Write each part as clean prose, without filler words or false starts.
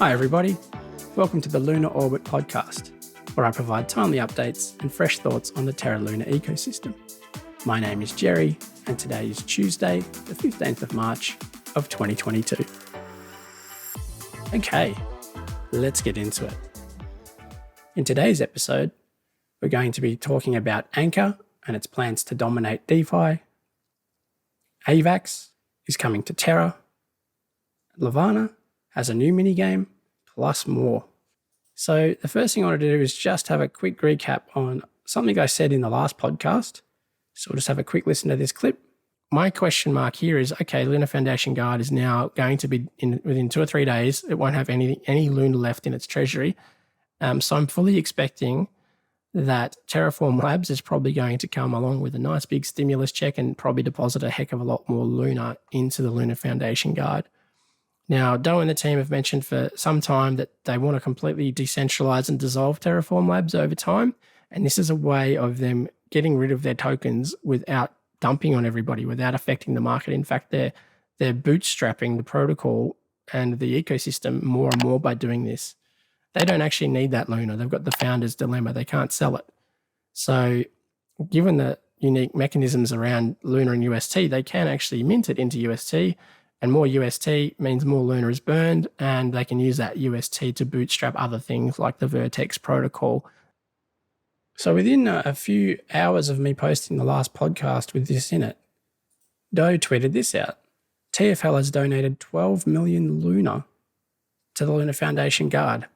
Hi everybody, welcome to the Lunar Orbit podcast, where I provide timely updates and fresh thoughts on the Terra lunar ecosystem. My name is Gerry, and today is Tuesday, the 15th of March of 2022. Okay, let's get into it. In today's episode, we're going to be talking about Anchor and its plans to dominate DeFi. AVAX is coming to Terra. Levana has a new mini game, plus more. So the first thing I want to do is just have a quick recap on something I said in the last podcast. So we'll just have a quick listen to this clip. My question mark here is, okay, Lunar Foundation Guard is now going to be within 2 or 3 days. It won't have any Luna left in its treasury. So I'm fully expecting that Terraform Labs is probably going to come along with a nice big stimulus check and probably deposit a heck of a lot more Luna into the Lunar Foundation Guard. Now, Doe and the team have mentioned for some time that they want to completely decentralize and dissolve Terraform Labs over time. And this is a way of them getting rid of their tokens without dumping on everybody, without affecting the market. In fact, they're bootstrapping the protocol and the ecosystem more and more by doing this. They don't actually need that Luna. They've got the founder's dilemma. They can't sell it. So given the unique mechanisms around Luna and UST, they can actually mint it into UST, and more UST means more Luna is burned, and they can use that UST to bootstrap other things like the Vertex protocol. So within a few hours of me posting the last podcast with this in it, Doe tweeted this out. TFL has donated 12 million Luna to the Lunar Foundation Guard.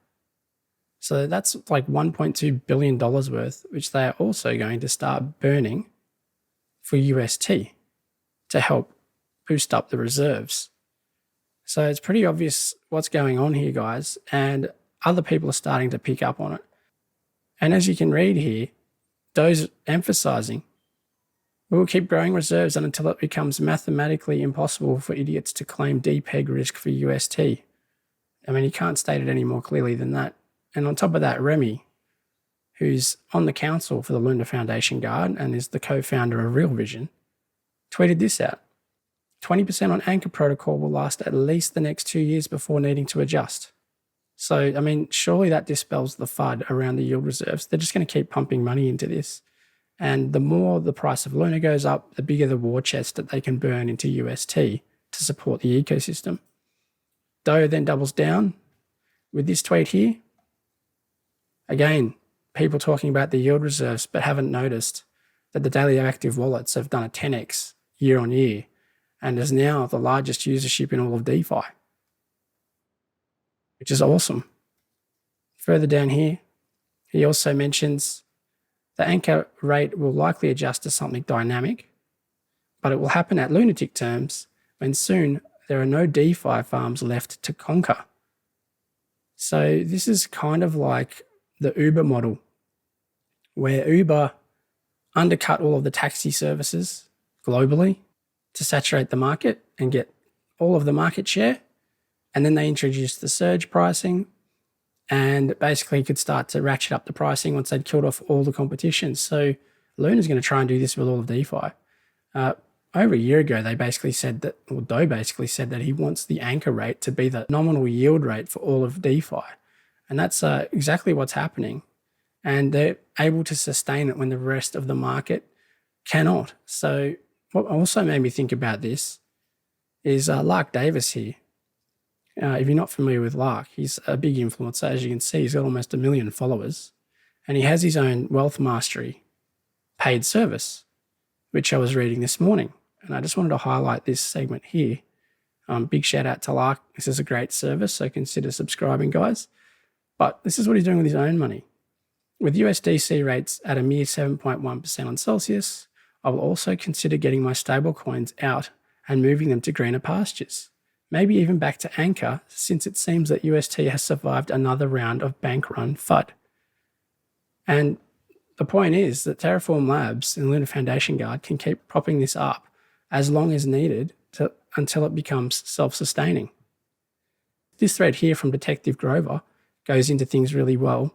So that's like $1.2 billion worth, which they are also going to start burning for UST to help boost up the reserves. So it's pretty obvious what's going on here, guys, and other people are starting to pick up on it. And as you can read here, Doe's emphasizing, we will keep growing reserves until it becomes mathematically impossible for idiots to claim depeg risk for UST. I mean, you can't state it any more clearly than that. And on top of that, Remi, who's on the council for the Lunar Foundation Guard and is the co-founder of Real Vision, tweeted this out. 20% on Anchor protocol will last at least the next 2 years before needing to adjust. So, I mean, surely that dispels the FUD around the yield reserves. They're just going to keep pumping money into this. And the more the price of Luna goes up, the bigger the war chest that they can burn into UST to support the ecosystem. Doe then doubles down with this tweet here. Again, people talking about the yield reserves but haven't noticed that the daily active wallets have done a 10x year on year and is now the largest usership in all of DeFi, which is awesome. Further down here, he also mentions the Anchor rate will likely adjust to something dynamic, but it will happen at lunatic terms when soon there are no DeFi farms left to conquer. So this is kind of like the Uber model, where Uber undercut all of the taxi services globally to saturate the market and get all of the market share. And then they introduced the surge pricing and basically could start to ratchet up the pricing once they'd killed off all the competition. So Luna's going to try and do this with all of DeFi. Over a year ago, they basically said that, or Doe basically said that he wants the Anchor rate to be the nominal yield rate for all of DeFi. And that's exactly what's happening. And they're able to sustain it when the rest of the market cannot. So what also made me think about this is Lark Davis here. If you're not familiar with Lark, he's a big influencer. As you can see, he's got almost 1 million followers. And he has his own Wealth Mastery paid service, which I was reading this morning. And I just wanted to highlight this segment here. Big shout out to Lark. This is a great service, so consider subscribing, guys. But this is what he's doing with his own money. With USDC rates at a mere 7.1% on Celsius, I will also consider getting my stablecoins out and moving them to greener pastures. Maybe even back to Anchor, since it seems that UST has survived another round of bank-run FUD. And the point is that Terraform Labs and Lunar Foundation Guard can keep propping this up as long as needed until it becomes self-sustaining. This thread here from Detective Grover goes into things really well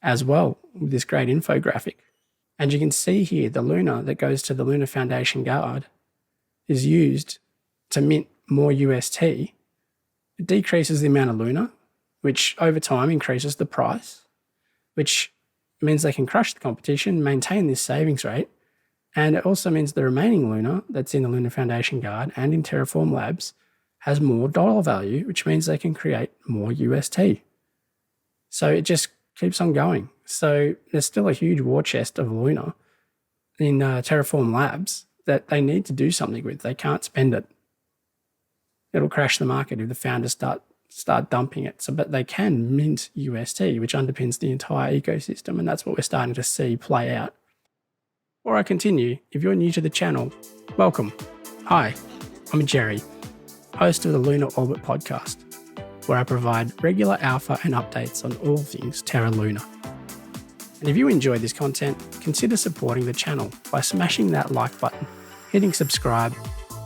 as well with this great infographic. And you can see here the Luna that goes to the Lunar Foundation Guard is used to mint more UST. It decreases the amount of Luna, which over time increases the price, which means they can crush the competition, maintain this savings rate, and it also means the remaining Luna that's in the Luna Foundation Guard and in Terraform Labs has more dollar value, which means they can create more UST. So it just keeps on going. So there's still a huge war chest of Luna in Terraform Labs that they need to do something with. They can't spend it. It'll crash the market if the founders start dumping it. So, but they can mint UST, which underpins the entire ecosystem, and that's what we're starting to see play out. Before I continue, if you're new to the channel, welcome. Hi, I'm Gerry, host of the Lunar Orbit podcast, where I provide regular alpha and updates on all things Terra Luna. And if you enjoy this content, consider supporting the channel by smashing that like button, hitting subscribe,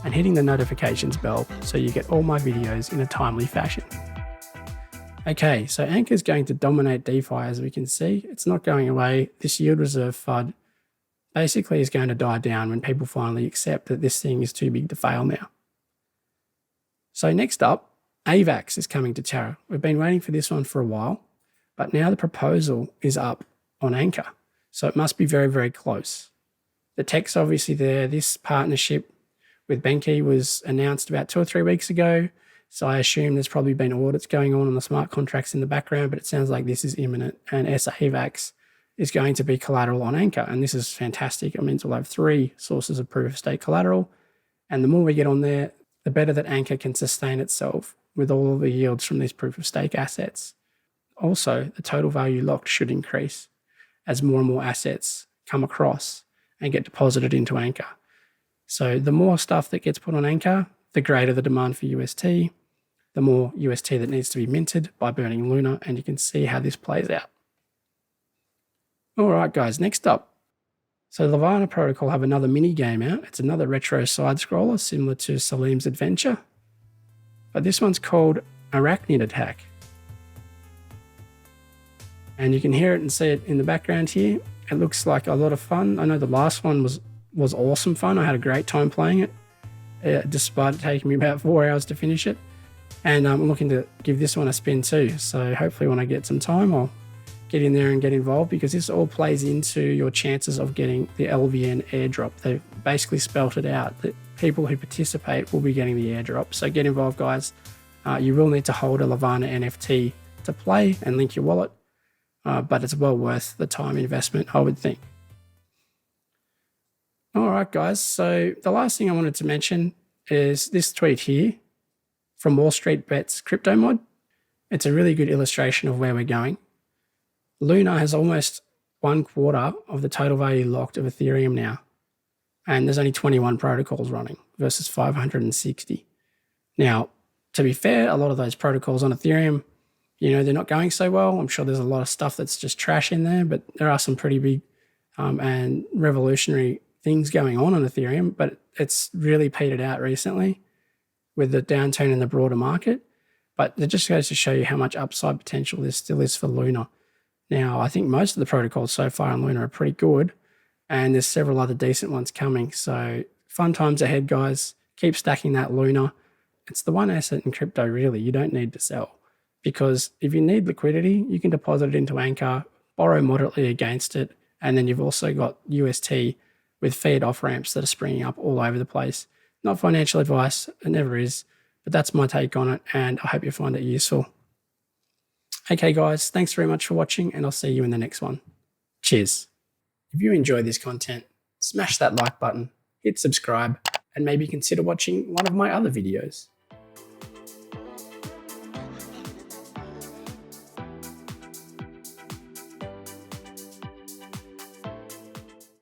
and hitting the notifications bell so you get all my videos in a timely fashion. Okay, so Anchor is going to dominate DeFi, as we can see. It's not going away. This yield reserve FUD basically is going to die down when people finally accept that this thing is too big to fail now. So next up, AVAX is coming to Terra. We've been waiting for this one for a while, but now the proposal is up on Anchor. So it must be very, very close. The tech's obviously there. This partnership with Benki was announced about 2 or 3 weeks ago. So I assume there's probably been audits going on the smart contracts in the background, but it sounds like this is imminent, and sAVAX is going to be collateral on Anchor. And this is fantastic. It means we'll have 3 sources of proof of stake collateral. And the more we get on there, the better that Anchor can sustain itself with all of the yields from these proof of stake assets. Also, the total value locked should increase as more and more assets come across and get deposited into Anchor. So the more stuff that gets put on Anchor, the greater the demand for UST, the more UST that needs to be minted by burning Luna, and you can see how this plays out. All right, guys, next up. So Levana Protocol have another mini game out. It's another retro side-scroller similar to Salim's Adventure, but this one's called Arach Attack. And you can hear it and see it in the background here. It looks like a lot of fun. I know the last one was awesome fun. I had a great time playing it, despite it taking me about 4 hours to finish it. And I'm looking to give this one a spin too. So hopefully when I get some time, I'll get in there and get involved, because this all plays into your chances of getting the LVN airdrop. They've basically spelt it out that people who participate will be getting the airdrop. So get involved, guys. You will need to hold a Levana NFT to play and link your wallet. But it's well worth the time investment, I would think. All right, guys. So the last thing I wanted to mention is this tweet here from Wallstreet Bet's crypto mod. It's a really good illustration of where we're going. Luna has almost 1/4 of the total value locked of Ethereum now. And there's only 21 protocols running versus 560. Now, to be fair, a lot of those protocols on Ethereum, they're not going so well. I'm sure there's a lot of stuff that's just trash in there, but there are some pretty big and revolutionary things going on Ethereum, but it's really petered out recently with the downturn in the broader market. But it just goes to show you how much upside potential there still is for Luna. Now, I think most of the protocols so far on Luna are pretty good, and there's several other decent ones coming. So fun times ahead, guys. Keep stacking that Luna. It's the one asset in crypto, really, you don't need to sell. Because if you need liquidity, you can deposit it into Anchor, borrow moderately against it, and then you've also got UST with fiat off-ramps that are springing up all over the place. Not financial advice, it never is, but that's my take on it, and I hope you find it useful. Okay, guys, thanks very much for watching, and I'll see you in the next one. Cheers. If you enjoy this content, smash that like button, hit subscribe, and maybe consider watching one of my other videos.